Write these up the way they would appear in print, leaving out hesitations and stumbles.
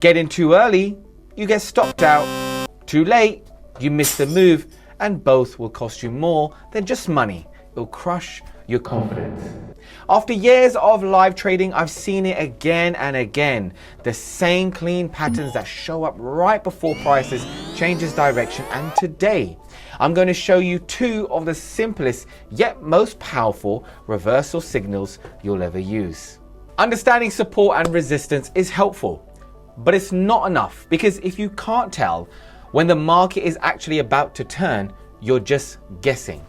Get in too early, you get stopped out. Too late, you miss the move, and both will cost you more than just money. It'll crush your confidence. After years of live trading, I've seen it again and again. The same clean patterns that show up right before prices changes direction. And today, I'm going to show you two of the simplest yet most powerful reversal signals you'll ever use. Understanding support and resistance is helpful, but it's not enough, because if you can't tell when the market is actually about to turn, you're just guessing.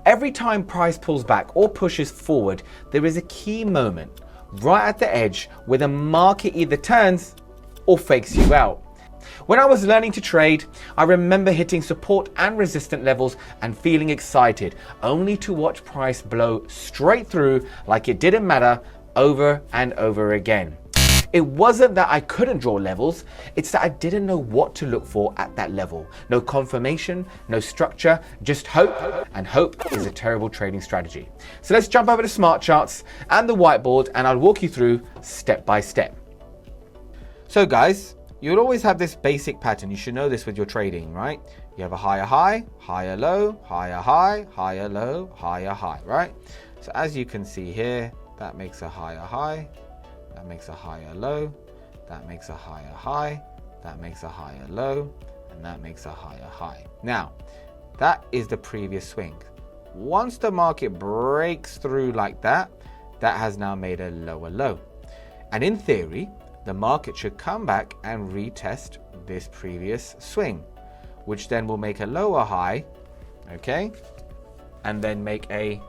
Every time price pulls back or pushes forward, there is a key moment right at the edge where the market either turns or fakes you out. When I was learning to trade, I remember hitting support and resistance levels and feeling excited, only to watch price blow straight through like it didn't matter over and over again. It wasn't that I couldn't draw levels, it's that I didn't know what to look for at that level. No confirmation, no structure, just hope, and hope is a terrible trading strategy. So let's jump over to smart charts and the whiteboard, and I'll walk you through step by step. So guys, you'll always have this basic pattern. You should know this with your trading, right? You have a higher high, higher low, higher high, higher low, higher high, right? So as you can see here, that makes a higher high, that makes a higher low, that makes a higher high, that makes a higher low, and that makes a higher high. Now, that is the previous swing. Once the market breaks through like that, that has now made a lower low. And in theory, the market should come back and retest this previous swing, which then will make a lower high, okay? And then make a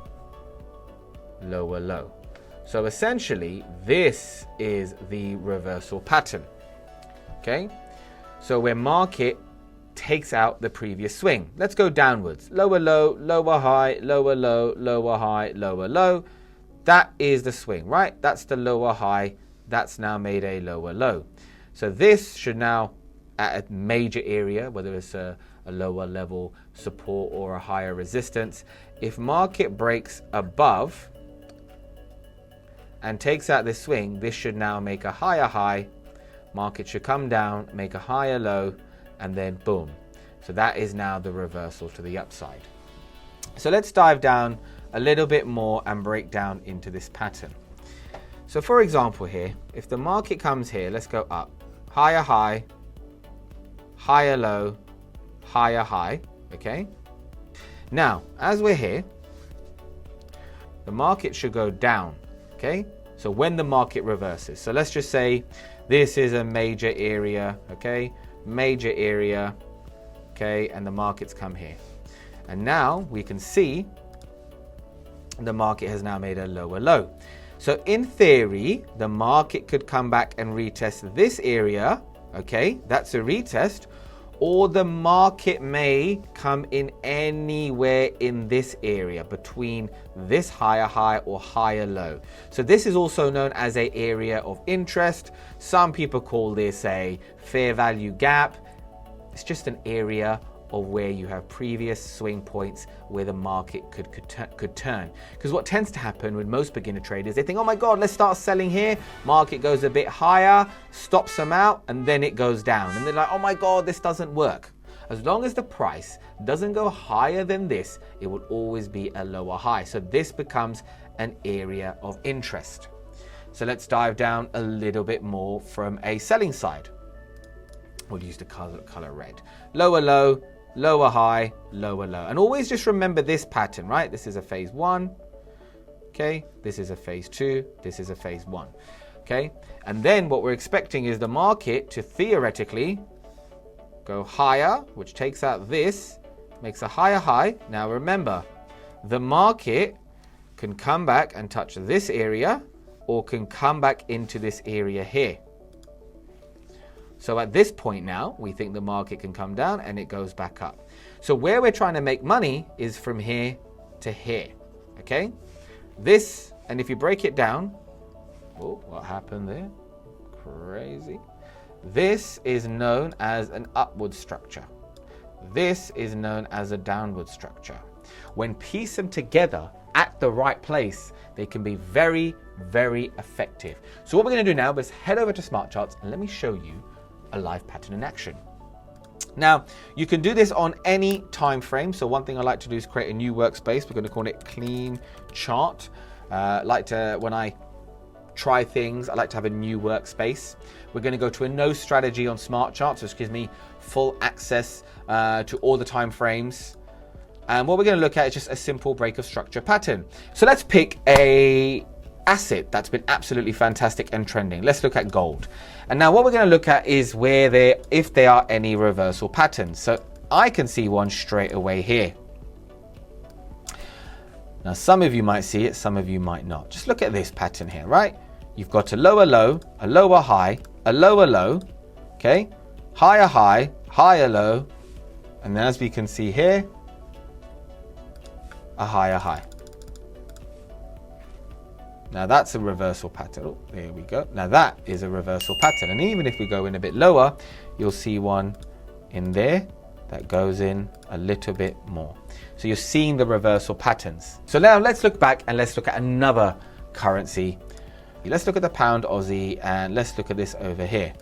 lower low. So essentially, this is the reversal pattern, okay? So where market takes out the previous swing. Let's go downwards. Lower low, lower high, lower low, lower high, lower low. That is the swing, right? That's the lower high. That's now made a lower low. So this should now, at a major area, whether it's a lower level support or a higher resistance, if market breaks above and takes out this swing, this should now make a higher high, market should come down, make a higher low, and then boom. So that is now the reversal to the upside. So let's dive down a little bit more and break down into this pattern. So for example here, if the market comes here, let's go up, higher high, higher low, higher high, okay? Now, as we're here, the market should go down. Okay, so when the market reverses, so let's just say this is a major area, okay, major area, okay, and the market's come here. And now we can see the market has now made a lower low. So in theory, the market could come back and retest this area, okay, that's a retest, or the market may come in anywhere in this area between this higher high or higher low. So this is also known as an area of interest. Some people call this a fair value gap. It's just an area of where you have previous swing points where the market could turn. Because what tends to happen with most beginner traders, they think, oh my God, let's start selling here. Market goes a bit higher, stops them out, and then it goes down. And they're like, oh my God, this doesn't work. As long as the price doesn't go higher than this, it will always be a lower high. So this becomes an area of interest. So let's dive down a little bit more from a selling side. We'll use the color red. Lower low, lower high, lower low. And always just remember this pattern, right? This is a phase 1, okay? This is a phase 2, this is a phase 1, okay? And then what we're expecting is the market to theoretically go higher, which takes out this, makes a higher high. Now remember, the market can come back and touch this area or can come back into this area here. So at this point now, we think the market can come down and it goes back up. So where we're trying to make money is from here to here, okay? This, and if you break it down, oh, what happened there? Crazy. This is known as an upward structure. This is known as a downward structure. When piece them together at the right place, they can be very, very effective. So what we're going to do now is head over to Smart Charts and let me show you a live pattern in action. Now, you can do this on any time frame. So one thing I like to do is create a new workspace. We're going to call it clean chart. When I try things, I like to have a new workspace. We're going to go to a no strategy on smart charts, which gives me full access to all the time frames. And what we're going to look at is just a simple break of structure pattern. So let's pick a asset that's been absolutely fantastic and trending. Let's look at gold. And now what we're going to look at is if there are any reversal patterns. So I can see one straight away here. Now some of you might see it, some of you might not. Just look at this pattern here, right? You've got a lower low, a lower high, a lower low, okay? Higher high, higher low, and then as we can see here, a higher high. Now that's a reversal pattern. Oh, there we go. Now that is a reversal pattern. And even if we go in a bit lower, you'll see one in there that goes in a little bit more. So you're seeing the reversal patterns. So now let's look back and let's look at another currency. Let's look at the pound Aussie and let's look at this over here.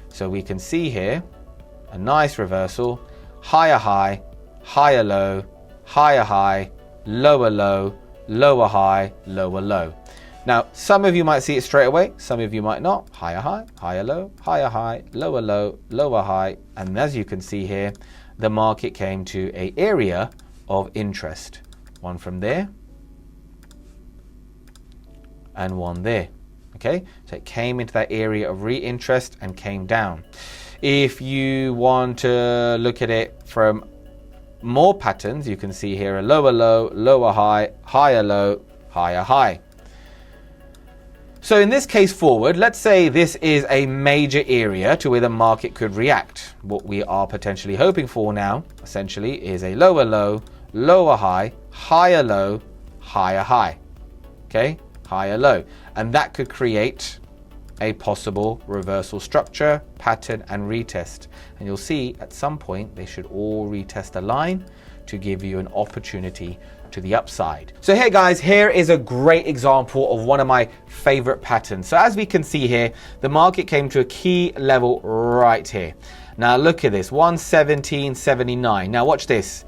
So we can see here a nice reversal, higher high, higher low, higher high, lower low, lower high, lower low. Now, some of you might see it straight away, some of you might not. Higher high, higher low, lower low, lower high. And as you can see here, the market came to an area of interest. One from there and one there. Okay, so it came into that area of re-interest and came down. If you want to look at it from more patterns, you can see here a lower low, lower high, higher low, higher high. So in this case forward, let's say this is a major area to where the market could react. What we are potentially hoping for now, essentially, is a lower low, lower high, higher low, higher high. Okay, higher low. And that could create a possible reversal structure, pattern, and retest. And you'll see at some point they should all retest a line to give you an opportunity to the upside. So hey guys, here is a great example of one of my favorite patterns. So as we can see here, the market came to a key level right here. Now look at this, 117.79. Now watch this.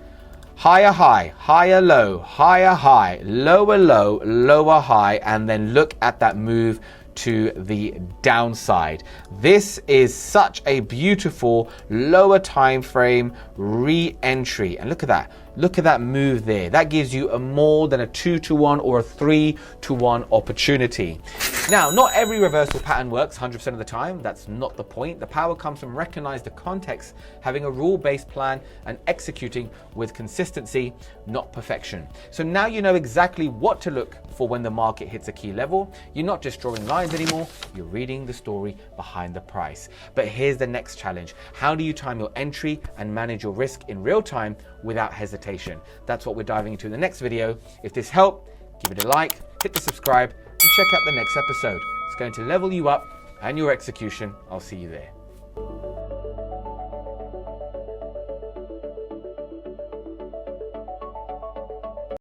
Higher high, higher low, higher high, lower low, lower high, and then look at that move to the downside. This is such a beautiful lower time frame re-entry, and look at that. Look at that move there. That gives you a more than a 2-to-1 or a 3-to-1 opportunity. Now, not every reversal pattern works 100% of the time. That's not the point. The power comes from recognizing the context, having a rule-based plan, and executing with consistency, not perfection. So now you know exactly what to look for when the market hits a key level. You're not just drawing lines anymore, you're reading the story behind the price. But here's the next challenge. How do you time your entry and manage your risk in real time without hesitation? That's what we're diving into in the next video. If this helped, give it a like, hit the subscribe, and check out the next episode. It's going to level you up and your execution. I'll see you there.